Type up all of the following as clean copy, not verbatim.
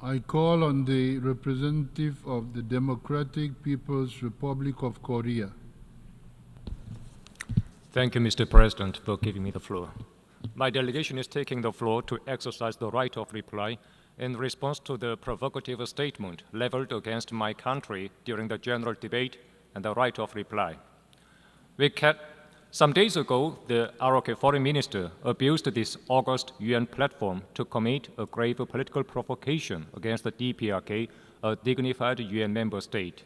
I call on the representative of the Democratic People's Republic of Korea. Thank you, Mr. President, for giving me the floor. My delegation is taking the floor to exercise the right of reply in response to the provocative statement leveled against my country during the general debate and the right of reply. Some days ago, the ROK foreign minister abused this August UN platform to commit a grave political provocation against the DPRK, a dignified UN member state.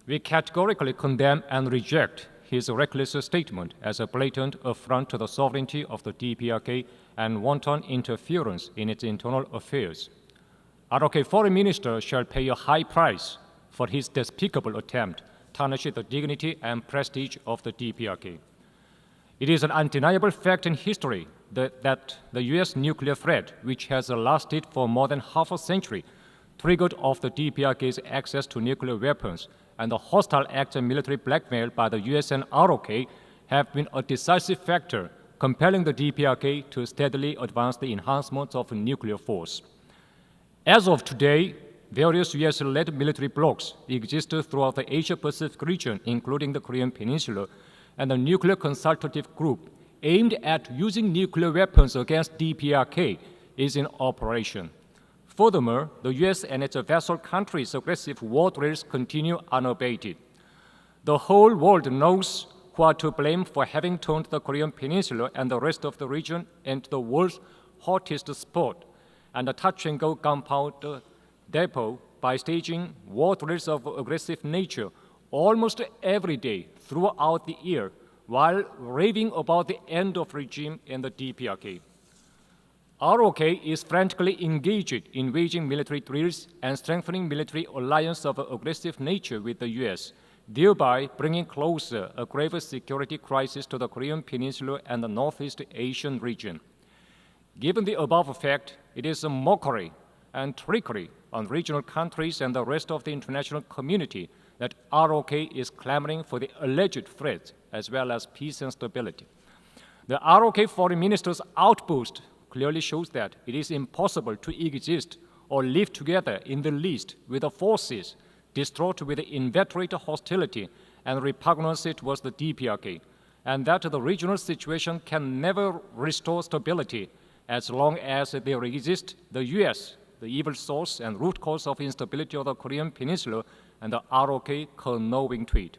We categorically condemn and reject his reckless statement as a blatant affront to the sovereignty of the DPRK and wanton interference in its internal affairs. ROK foreign minister shall pay a high price for his despicable attempt to tarnish the dignity and prestige of the DPRK. It is an undeniable fact in history that the US nuclear threat, which has lasted for more than half a century, triggered off the DPRK's access to nuclear weapons, and the hostile acts and military blackmail by the US and ROK have been a decisive factor compelling the DPRK to steadily advance the enhancement of nuclear force. As of today, various US-led military blocs exist throughout the Asia-Pacific region, including the Korean Peninsula, and the Nuclear Consultative Group aimed at using nuclear weapons against DPRK is in operation. Furthermore, the US and its vassal countries' aggressive war drills continue unabated. The whole world knows who are to blame for having turned the Korean Peninsula and the rest of the region into the world's hottest spot and a touch-and-go gunpowder depot by staging war drills of aggressive nature almost every day throughout the year while raving about the end of regime in the DPRK. ROK is frantically engaged in waging military drills and strengthening military alliance of aggressive nature with the US, thereby bringing closer a grave security crisis to the Korean Peninsula and the Northeast Asian region. Given the above fact, it is a mockery and trickery on regional countries and the rest of the international community that ROK is clamoring for the alleged threats as well as peace and stability. The ROK foreign minister's outburst clearly shows that it is impossible to exist or live together in the least with the forces distraught with the inveterate hostility and repugnance towards the DPRK, and that the regional situation can never restore stability as long as there exists the US, the evil source and root cause of instability of the Korean Peninsula, and the ROK conniving to it.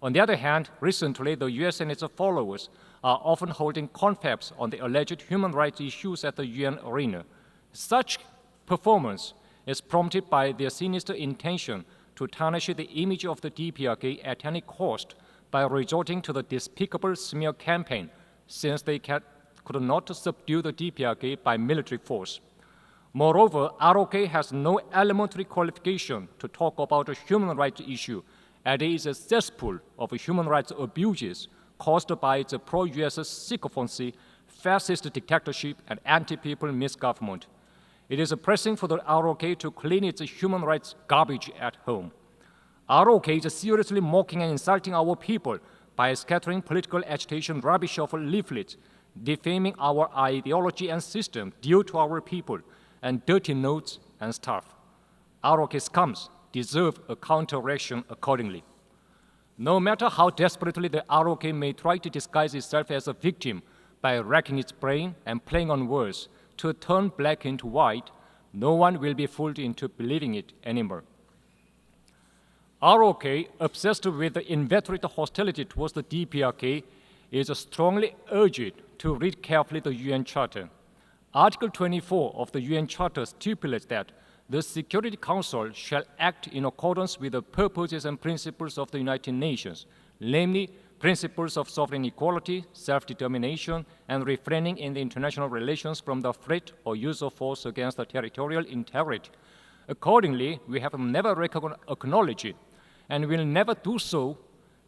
On the other hand, recently the US and its followers are often holding confabs on the alleged human rights issues at the UN arena. Such performance is prompted by their sinister intention to tarnish the image of the DPRK at any cost by resorting to the despicable smear campaign, since they could not subdue the DPRK by military force. Moreover, ROK has no elementary qualification to talk about a human rights issue, and it is a cesspool of human rights abuses caused by its pro-US sycophancy, fascist dictatorship, and anti-people misgovernment. It is pressing for the ROK to clean its human rights garbage at home. ROK is seriously mocking and insulting our people by scattering political agitation rubbish of leaflets, defaming our ideology and system due to our people, and dirty notes and stuff. ROK scums deserve a counter-reaction accordingly. No matter how desperately the ROK may try to disguise itself as a victim by racking its brain and playing on words to turn black into white, no one will be fooled into believing it anymore. ROK, obsessed with the inveterate hostility towards the DPRK, is strongly urged to read carefully the UN Charter. Article 24 of the UN Charter stipulates that the Security Council shall act in accordance with the purposes and principles of the United Nations, namely principles of sovereign equality, self-determination, and refraining in the international relations from the threat or use of force against the territorial integrity. Accordingly, we have never acknowledged and will never do so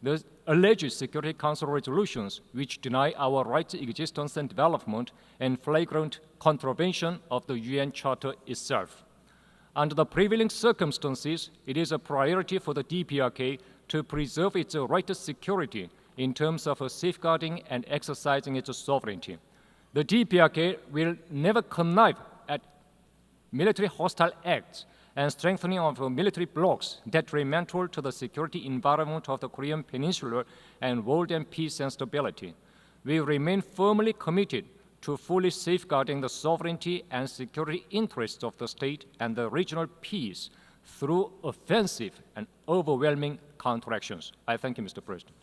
the alleged Security Council resolutions which deny our right to existence and development and flagrant contravention of the UN Charter itself. Under the prevailing circumstances, it is a priority for the DPRK to preserve its right to security in terms of safeguarding and exercising its sovereignty. The DPRK will never connive at military hostile acts, and strengthening of military blocs detrimental to the security environment of the Korean Peninsula and world and peace and stability. We remain firmly committed to fully safeguarding the sovereignty and security interests of the state and the regional peace through offensive and overwhelming counteractions. I thank you, Mr. President.